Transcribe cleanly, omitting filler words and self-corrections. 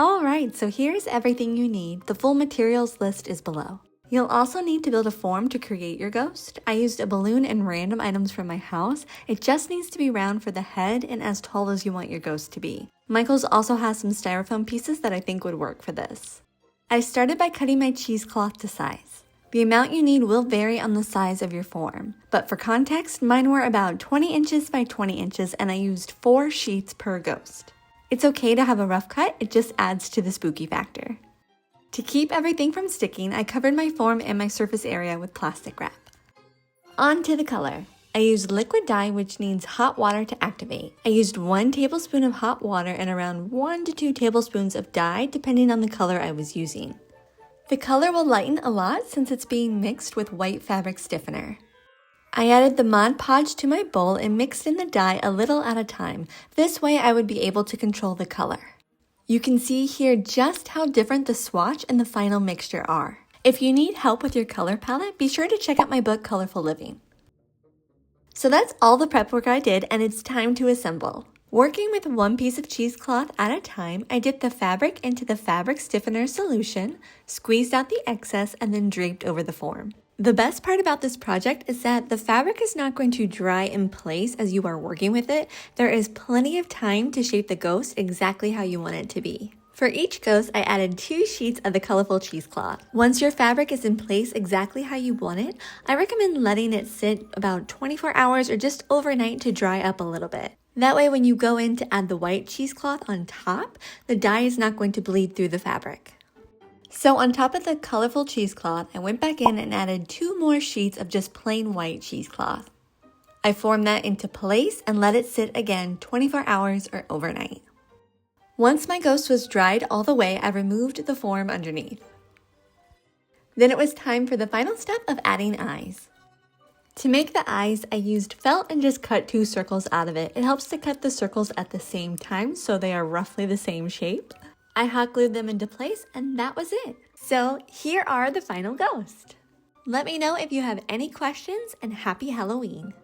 Alright, so here's everything you need. The full materials list is below. You'll also need to build a form to create your ghost. I used a balloon and random items from my house. It just needs to be round for the head and as tall as you want your ghost to be. Michael's also has some styrofoam pieces that I think would work for this. I started by cutting my cheesecloth to size. The amount you need will vary on the size of your form, but for context, mine were about 20 inches by 20 inches and I used 4 sheets per ghost. It's okay to have a rough cut, it just adds to the spooky factor. To keep everything from sticking, I covered my form and my surface area with plastic wrap. On to the color. I used liquid dye, which needs hot water to activate. I used 1 tablespoon of hot water and around 1 to 2 tablespoons of dye, depending on the color I was using. The color will lighten a lot since it's being mixed with white fabric stiffener. I added the Mod Podge to my bowl and mixed in the dye a little at a time. This way I would be able to control the color. You can see here just how different the swatch and the final mixture are. If you need help with your color palette, be sure to check out my book, Colorful Living. So that's all the prep work I did, and it's time to assemble. Working with 1 piece of cheesecloth at a time, I dipped the fabric into the fabric stiffener solution, squeezed out the excess, and then draped over the form. The best part about this project is that the fabric is not going to dry in place as you are working with it. There is plenty of time to shape the ghost exactly how you want it to be. For each ghost, I added 2 sheets of the colorful cheesecloth. Once your fabric is in place exactly how you want it, I recommend letting it sit about 24 hours or just overnight to dry up a little bit. That way when you go in to add the white cheesecloth on top, the dye is not going to bleed through the fabric. So on top of the colorful cheesecloth, I went back in and added 2 more sheets of just plain white cheesecloth. I formed that into place and let it sit again 24 hours or overnight. Once my ghost was dried all the way, I removed the form underneath. Then it was time for the final step of adding eyes. To make the eyes, I used felt and just cut 2 circles out of it. It helps to cut the circles at the same time so they are roughly the same shape. I hot glued them into place and that was it. So here are the final ghosts. Let me know if you have any questions and happy Halloween.